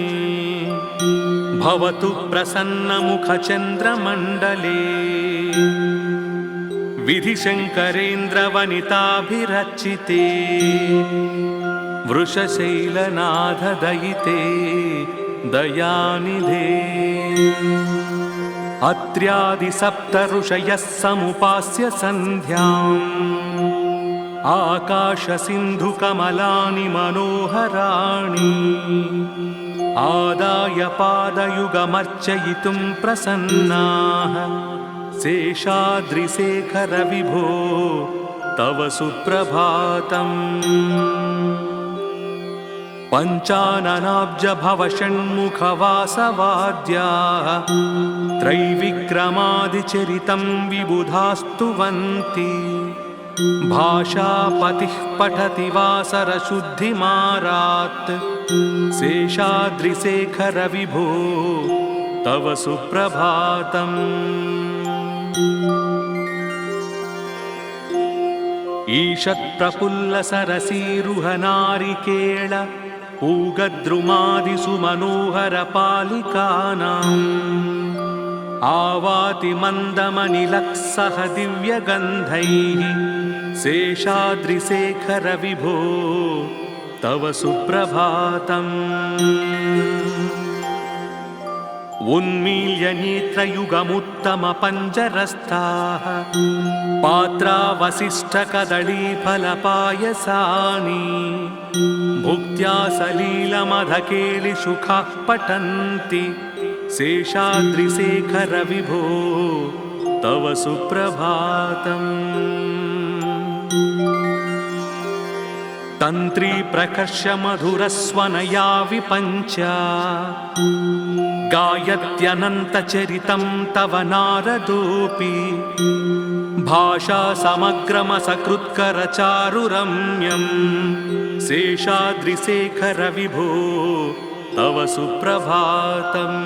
भवतु प्रसन्नमुखचन्द्रमण्डले विधिशङ्करेन्द्रवनिताभिरचिते वृषशैलनाथदयिते दयानिधे अत्र्यादिसप्तऋषयः समुपास्य सन्ध्याम् आकाशसिन्धुकमलानि मनोहराणि आदाय पादयुगमर्चयितुं प्रसन्नाः शेषाद्रिशेखर विभो तव सुप्रभातम् पञ्चाननाब्जभवषण्मुखवासवाद्याः त्रैविक्रमादिचरितं विबुधास्तुवन्ति भाषापतिः पठति वासरशुद्धिमारात् शेषाद्रिशेखर विभो तव सुप्रभातम् ईषत्प्रफुल्लसरसीरुहनारिकेळ पूगद्रुमादिसुमनोहरपालिकानाम् आवाति मन्दमनिलः सह दिव्यगन्धैः शेषाद्रिशेखर विभो तव सुप्रभातम् उन्मील्य नेत्रयुगमुत्तमपञ्जरस्थाः पात्रावसिष्ठकदळीफलपायसानि भुक्त्या सलीलमधकेलिसुखाः पठन्ति शेषाद्रिशेखर विभो तव सुप्रभातम् तन्त्री प्रकर्ष मधुरस्वनया विपञ्च गायत्यनन्तचरितं तव नारदोऽपि भाषा समग्रमसकृत्करचारुरम्यं शेषाद्रिशेखर विभो तव सुप्रभातम्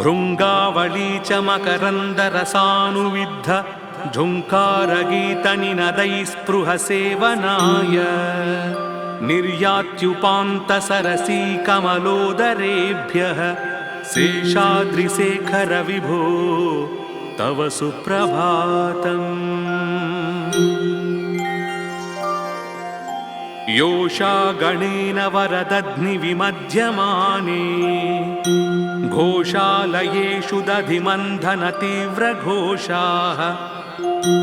भृङ्गावळी च मकरन्दरसानुविद्ध झुङ्कारगीतनिनदैस्पृहसेवनाय निर्यात्युपान्तसरसी कमलोदरेभ्यः शेषाद्रिशेखर विभो तव सुप्रभातम् योषा गणेन वरदध्निविमध्यमाने घोषालयेषु दधिमन्थनतीव्रघोषाः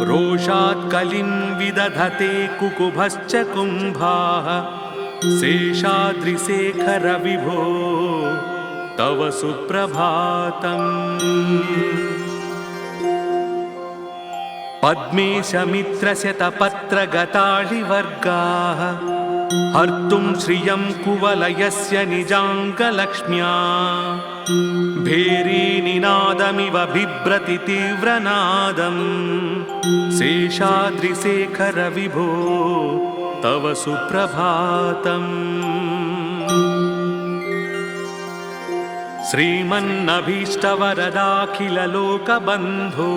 रोषात् कलिं विदधते कुकुभश्च कुम्भाः शेषाद्रिशेखर विभो तव सुप्रभातम् पद्मेशमित्रशतपत्रगताळिवर्गाः हर्तुं श्रियं कुवलयस्य निजाङ्गलक्ष्म्या भेरीनिनादमिव बिभ्रति तीव्रनादम् शेषाद्रिशेखर विभो तव सुप्रभातम् श्रीमन्नभीष्टवरदाखिललोकबन्धो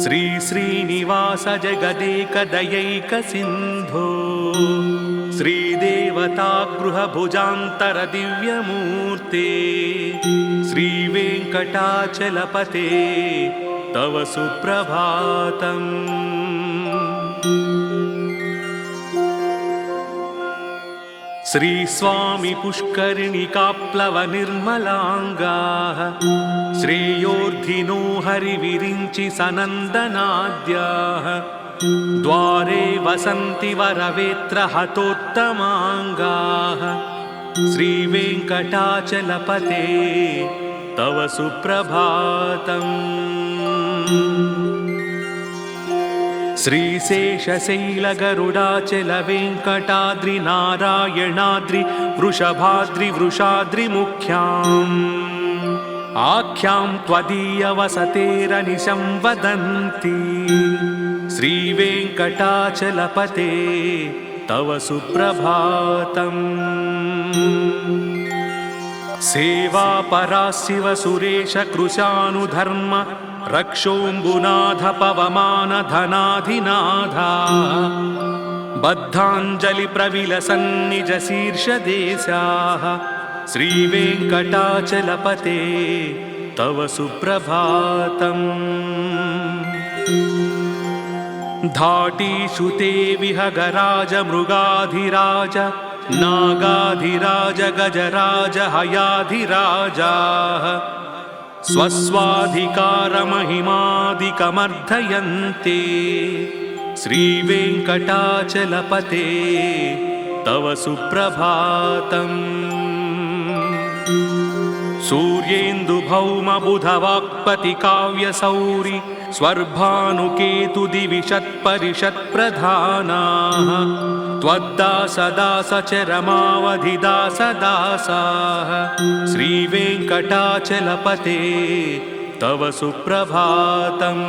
श्री श्रीनिवास जगदेकदयैकसिन्धो श्रीदेवतागृहभुजान्तरदिव्यमूर्ते श्रीवेङ्कटाचलपते तव सुप्रभातम्। श्रीस्वामी पुष्करिणिकाप्लवनिर्मलाङ्गाः श्रेयोर्धिनो हरिविरिञ्चि सनन्दनाद्याः द्वारे वसन्ति वरवेत्रहतोत्तमाङ्गाः श्रीवेङ्कटाचलपते तव सुप्रभातम्। श्रीशेषशैलगरुडाचलवेङ्कटाद्रिनारायणाद्रि वृषभाद्रिवृषाद्रिमुख्याम् आख्यां त्वदीयवसतेरनिशं वदन्ति श्रीवेङ्कटाचलपते तव सुप्रभातम्। सेवापरा शिव सुरेश कृशानुधर्म रक्षोऽम्बुनाथ पवमान धनाधिनाधा बद्धाञ्जलिप्रविलसन्निज शीर्षदेशाः श्रीवेङ्कटाचलपते तव सुप्रभातम्। धाटीषु ते विहगराज मृगाधिराज नागाधिराज गजराज हयाधिराजाः स्वस्वाधिकारमहिमादिकमर्धयन्ते श्रीवेङ्कटाचलपते तव सुप्रभातम्। सूर्येन्दुभौमबुधवाक्पतिकाव्यसौरि स्वर्भानुकेतुदिविषत्परिषत्प्रधानाः त्वद्दासदासचरमावधिदासदासाः श्रीवेङ्कटाचलपते तव सुप्रभातम्।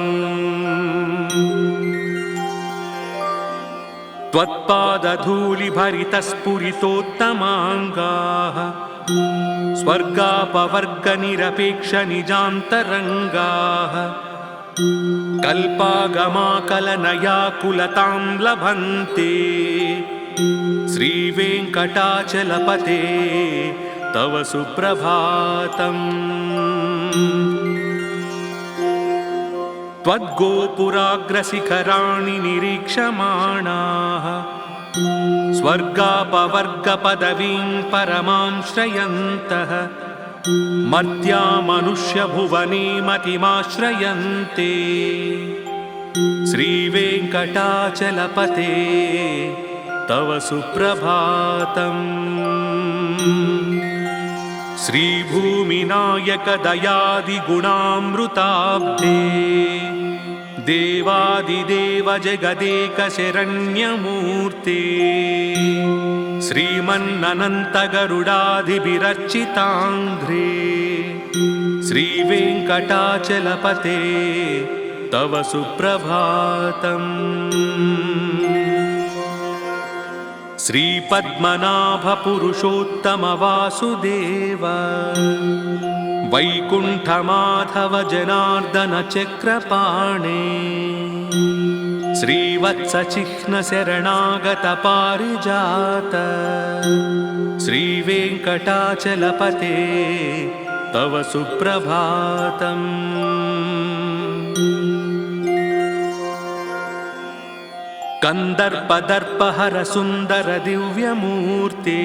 त्वत्पादधूलिभरितस्फुरितोत्तमाङ्गाः स्वर्गापवर्गनिरपेक्षनिजान्तरङ्गाः कल्पागमाकलनयाकुलतां लभन्ते श्रीवेङ्कटाचलपते तव सुप्रभातम्। त्वद्गोपुराग्रशिखराणि निरीक्षमाणाः स्वर्गापवर्गपदवीं परमां श्रयन्तः मर्त्या मनुष्यभुवने मतिमाश्रयन्ते श्रीवेङ्कटाचलपते तव सुप्रभातम्। श्रीभूमिनायकदयादिगुणामृताब्धे देवादिदेव जगदेकशरण्यमूर्ते श्रीमन्ननन्तगरुडाधिभिरर्चिताङ्घ्रे श्रीवेङ्कटाचलपते तव सुप्रभातम्। श्रीपद्मनाभपुरुषोत्तमवासुदेव वैकुण्ठमाधव जनार्दन चक्रपाणे श्रीवत्सचिह्नशरणागत पारिजात श्रीवेङ्कटाचलपते तव सुप्रभातम्। कन्दर्पदर्पहर सुन्दर दिव्यमूर्ते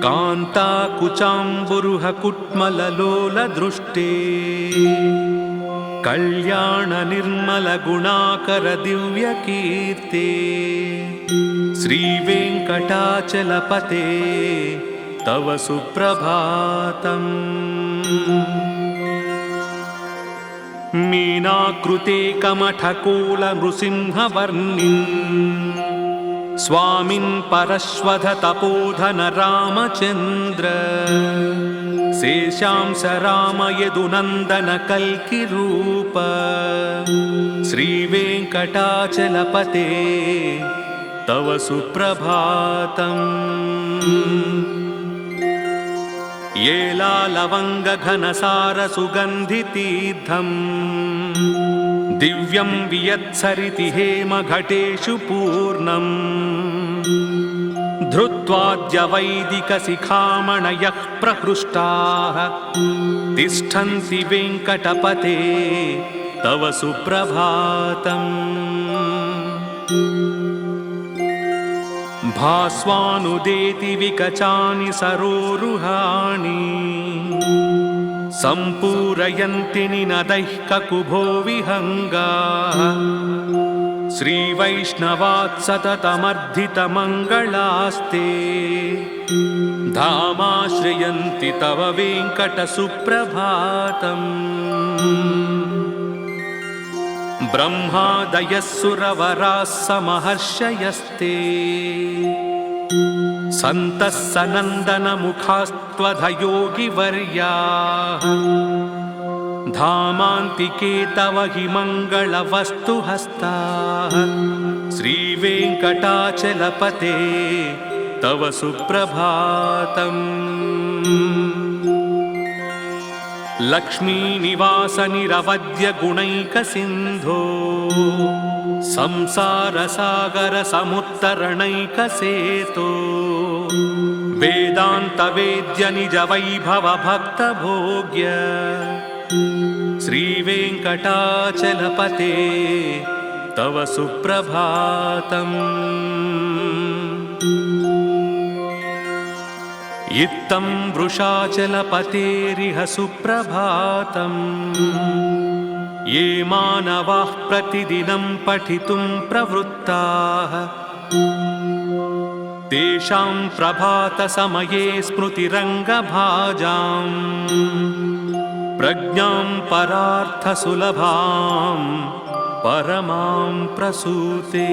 कान्ताकुचाम्बुरुह कुट्मललोलदृष्टे कल्याण निर्मल गुणाकर दिव्यकीर्ते श्रीवेङ्कटाचलपते तव सुप्रभातम्। मीनाकृते कमठकोल नृसिंहवर्णिन् स्वामिन् परश्वध तपोधन रामचन्द्र शेषांश राम यदुनन्दन कल्किरूप श्रीवेङ्कटाचलपते तव सुप्रभातम्। येलालवङ्गघनसारसुगन्धितीर्थम् दिव्यं वियत्सरिति हेमघटेषु पूर्णम् धृत्वाद्यवैदिकशिखामणयः प्रहृष्टाः तिष्ठन्ति वेङ्कटपते तव सुप्रभातम्। भास्वानुदेति विकचानि सरोरुहाणि सम्पूरयन्ति निनदैः ककुभो विहङ्गाः श्रीवैष्णवात् सततमर्धितमङ्गलास्ते धामाश्रयन्ति तव वेङ्कटसुप्रभातम्। ब्रह्मादयः सुरवराः समहर्षयस्ते सन्तः सनन्दनमुखास्त्वधयोगिवर्याः धामान्तिके तव हि मङ्गलवस्तुहस्ताः श्रीवेङ्कटाचलपते तव सुप्रभातम्। लक्ष्मीनिवासनिरवद्यगुणैकसिन्धो संसारसागरसमुत्तरणैकसेतो वेदान्तवेद्य निजवैभवभक्तभोग्य श्रीवेङ्कटाचलपते तव सुप्रभातम्। इत्थं वृषाचलपतेरिह सुप्रभातम्। ये मानवाः प्रतिदिनं पठितुं प्रवृत्ताः तेषां प्रभातसमये स्मृतिरङ्गभाजाम् प्रज्ञां परार्थसुलभां परमां प्रसूते।